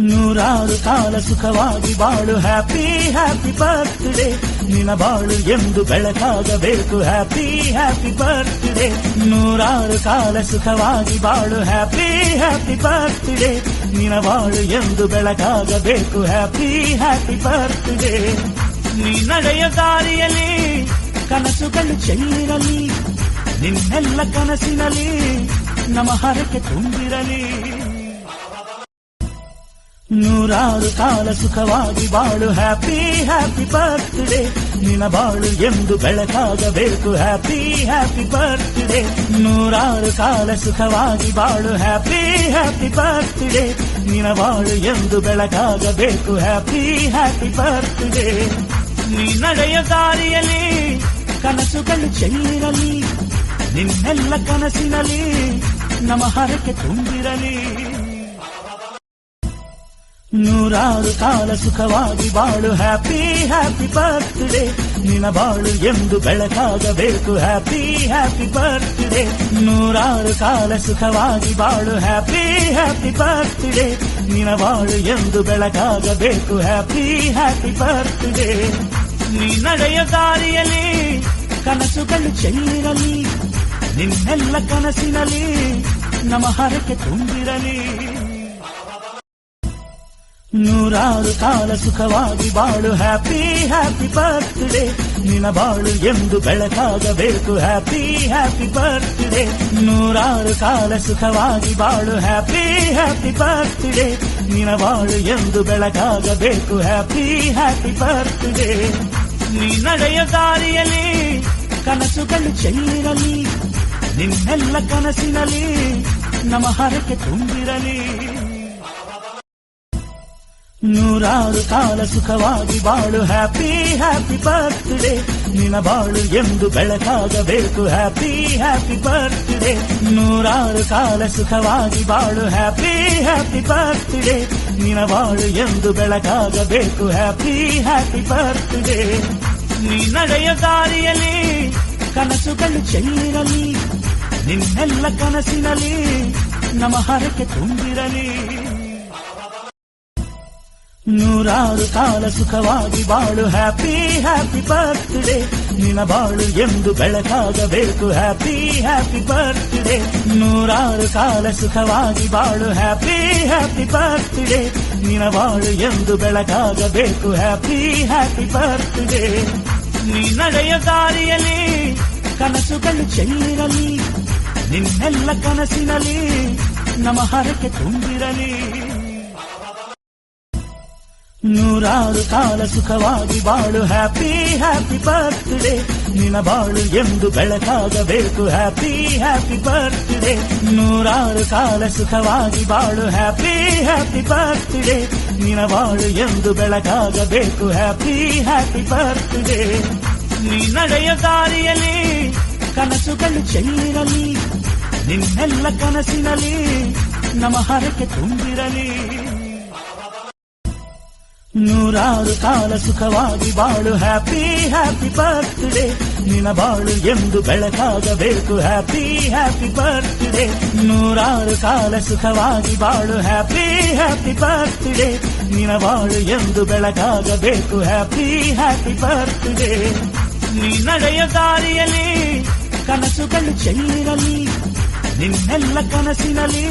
ನೂರಾರು ಕಾಲ ಸುಖವಾಗಿ ಬಾಳು ಹ್ಯಾಪಿ ಹ್ಯಾಪಿ ಬರ್ತ್ಡೇ ನಿನ್ನ ಬಾಳು ಎಂದು ಬೆಳಕಾಗಬೇಕು ಹ್ಯಾಪಿ ಹ್ಯಾಪಿ ಬರ್ತ್ಡೇ ನೂರಾರು ಕಾಲ ಸುಖವಾಗಿ ಬಾಳು ಹ್ಯಾಪಿ ಹ್ಯಾಪಿ ಬರ್ತ್ಡೇ ನಿನ್ನ ಬಾಳು ಎಂದು ಬೆಳಕಾಗಬೇಕು ಹ್ಯಾಪಿ ಹ್ಯಾಪಿ ಬರ್ತ್ಡೇ ನೀ ನಡೆಯ ದಾರಿಯಲ್ಲಿ ಕನಸುಗಳು ಚೆಲ್ಲಿರಲಿ ನಿನ್ನೆಲ್ಲ ಕನಸಿನಲ್ಲಿ ನಮ್ಮ ಹರಕೆ ತುಂಬಿರಲಿ ನೂರಾರು ಕಾಲ ಸುಖವಾಗಿ ಬಾಳು ಹ್ಯಾಪಿ ಹ್ಯಾಪಿ ಬರ್ತ್ಡೇ ನಿನ್ನ ಬಾಳು ಎಂದು ಬೆಳಕಾಗಬೇಕು ಹ್ಯಾಪಿ ಹ್ಯಾಪಿ ಬರ್ತ್ಡೇ ನೂರಾರು ಕಾಲ ಸುಖವಾಗಿ ಬಾಳು ಹ್ಯಾಪಿ ಹ್ಯಾಪಿ ಬರ್ತ್ಡೇ ನಿನ್ನ ಬಾಳು ಎಂದು ಬೆಳಕಾಗಬೇಕು ಹ್ಯಾಪಿ ಹ್ಯಾಪಿ ಬರ್ತ್ಡೇ ನೀ ನಡೆಯ ದಾರಿಯಲ್ಲಿ ಕನಸುಗಳು ಚೆಲ್ಲಿರಲಿ ನಿನ್ನೆಲ್ಲ ಕನಸಿನಲ್ಲಿ ನಮ್ಮ ಹರಕೆ ತುಂಬಿರಲಿ ನೂರಾರು ಕಾಲ ಸುಖವಾಗಿ ಬಾಳು ಹ್ಯಾಪಿ ಹ್ಯಾಪಿ ಬರ್ತ್ಡೇ ನಿನ್ನ ಬಾಳು ಎಂದು ಬೆಳಕಾಗಬೇಕು ಹ್ಯಾಪಿ ಹ್ಯಾಪಿ ಬರ್ತ್ಡೇ ನೂರಾರು ಕಾಲ ಸುಖವಾಗಿ ಬಾಳು ಹ್ಯಾಪಿ ಹ್ಯಾಪಿ ಬರ್ತ್ಡೇ ನಿನ್ನ ಬಾಳು ಎಂದು ಬೆಳಕಾಗಬೇಕು ಹ್ಯಾಪಿ ಹ್ಯಾಪಿ ಬರ್ತ್ಡೇ ನೀ ನಡೆಯ ದಾರಿಯಲ್ಲಿ ಕನಸುಗಳು ಚೆಲ್ಲಿರಲಿ ನಿನ್ನೆಲ್ಲ ಕನಸಿನಲ್ಲಿ ನಮ್ಮ ಹರಕೆ ತುಂಬಿರಲಿ ನೂರಾರು ಕಾಲ ಸುಖವಾಗಿ ಬಾಳು ಹ್ಯಾಪಿ ಹ್ಯಾಪಿ ಬರ್ತ್ಡೇ ನಿನ್ನ ಬಾಳು ಎಂದು ಬೆಳಕಾಗಬೇಕು ಹ್ಯಾಪಿ ಹ್ಯಾಪಿ ಬರ್ತ್ಡೇ ನೂರಾರು ಕಾಲ ಸುಖವಾಗಿ ಬಾಳು ಹ್ಯಾಪಿ ಹ್ಯಾಪಿ ಬರ್ತ್ಡೇ ನಿನ್ನ ಬಾಳು ಎಂದು ಬೆಳಕಾಗಬೇಕು ಹ್ಯಾಪಿ ಹ್ಯಾಪಿ ಬರ್ತ್ಡೇ ನೀ ನಡೆಯ ದಾರಿಯಲ್ಲಿ ಕನಸುಗಳು ಚೆಲ್ಲಿರಲಿ ನಿನ್ನೆಲ್ಲ ಕನಸಿನಲ್ಲಿ ನಮ್ಮ ಹರಕೆ ತುಂಬಿರಲಿ ನೂರಾರು ಕಾಲ ಸುಖವಾಗಿ ಬಾಳು ಹ್ಯಾಪಿ ಹ್ಯಾಪಿ ಬರ್ತ್ಡೇ ನಿನ್ನ ಬಾಳು ಎಂದು ಬೆಳಕಾಗಬೇಕು ಹ್ಯಾಪಿ ಹ್ಯಾಪಿ ಬರ್ತ್ಡೇ ನೂರಾರು ಕಾಲ ಸುಖವಾಗಿ ಬಾಳು ಹ್ಯಾಪಿ ಹ್ಯಾಪಿ ಬರ್ತ್ಡೇ ನಿನ್ನ ಬಾಳು ಎಂದು ಬೆಳಕಾಗಬೇಕು ಹ್ಯಾಪಿ ಹ್ಯಾಪಿ ಬರ್ತ್ಡೇ ನೀ ನಡೆಯ ದಾರಿಯಲ್ಲಿ ಕನಸುಗಳು ಚೆಲ್ಲಿರಲಿ ನಿನ್ನೆಲ್ಲ ಕನಸಿನಲ್ಲಿ ನಮ್ಮ ಹರಕೆ ತುಂಬಿರಲಿ ನೂರಾರು ಕಾಲ ಸುಖವಾಗಿ ಬಾಳು ಹ್ಯಾಪಿ ಹ್ಯಾಪಿ ಬರ್ತ್ಡೇ ನಿನ್ನ ಬಾಳು ಎಂದು ಬೆಳಕಾಗಬೇಕು ಹ್ಯಾಪಿ ಹ್ಯಾಪಿ ಬರ್ತ್ಡೇ ನೂರಾರು ಕಾಲ ಸುಖವಾಗಿ ಬಾಳು ಹ್ಯಾಪಿ ಹ್ಯಾಪಿ ಬರ್ತ್ಡೇ ನಿನ್ನ ಬಾಳು ಎಂದು ಬೆಳಕಾಗಬೇಕು ಹ್ಯಾಪಿ ಹ್ಯಾಪಿ ಬರ್ತ್ಡೇ ನೀ ನಡೆಯ ದಾರಿಯಲ್ಲಿ ಕನಸುಗಳು ಚೆಲ್ಲಿರಲಿ ನಿನ್ನೆಲ್ಲ ಕನಸಿನಲ್ಲಿ ನಮ್ಮ ಹರಕೆ ತುಂಬಿರಲಿ ನೂರಾರು ಕಾಲ ಸುಖವಾಗಿ ಬಾಳು ಹ್ಯಾಪಿ ಹ್ಯಾಪಿ ಬರ್ತ್ಡೇ ನಿನ್ನ ಬಾಳು ಎಂದು ಬೆಳಕಾಗಬೇಕು ಹ್ಯಾಪಿ ಹ್ಯಾಪಿ ಬರ್ತ್ಡೇ ನೂರಾರು ಕಾಲ ಸುಖವಾಗಿ ಬಾಳು ಹ್ಯಾಪಿ ಹ್ಯಾಪಿ ಬರ್ತ್ಡೇ ನಿನ್ನ ಬಾಳು ಎಂದು ಬೆಳಕಾಗಬೇಕು ಹ್ಯಾಪಿ ಹ್ಯಾಪಿ ಬರ್ತ್ಡೇ ನೀ ನಡೆಯ ದಾರಿಯಲ್ಲಿ ಕನಸುಗಳು ಚೆಲ್ಲಿರಲಿ ನಿನ್ನೆಲ್ಲ ಕನಸಿನಲ್ಲಿ ನಮ್ಮ ಹರಕೆ ತುಂಬಿರಲಿ ನೂರಾರು ಕಾಲ ಸುಖವಾಗಿ ಬಾಳು ಹ್ಯಾಪಿ ಹ್ಯಾಪಿ ಬರ್ತ್ಡೇ ನಿನ್ನ ಬಾಳು ಎಂದು ಬೆಳಕಾಗಬೇಕು ಹ್ಯಾಪಿ ಹ್ಯಾಪಿ ಬರ್ತ್ಡೇ ನೂರಾರು ಕಾಲ ಸುಖವಾಗಿ ಬಾಳು ಹ್ಯಾಪಿ ಹ್ಯಾಪಿ ಬರ್ತ್ಡೇ ನಿನ್ನ ಬಾಳು ಎಂದು ಬೆಳಕಾಗಬೇಕು ಹ್ಯಾಪಿ ಹ್ಯಾಪಿ ಬರ್ತ್ಡೇ ನೀ ನಡೆಯ ದಾರಿಯಲ್ಲಿ ಕನಸುಗಳು ಚೆಲ್ಲಿರಲಿ ನಿನ್ನೆಲ್ಲ ಕನಸಿನಲ್ಲಿ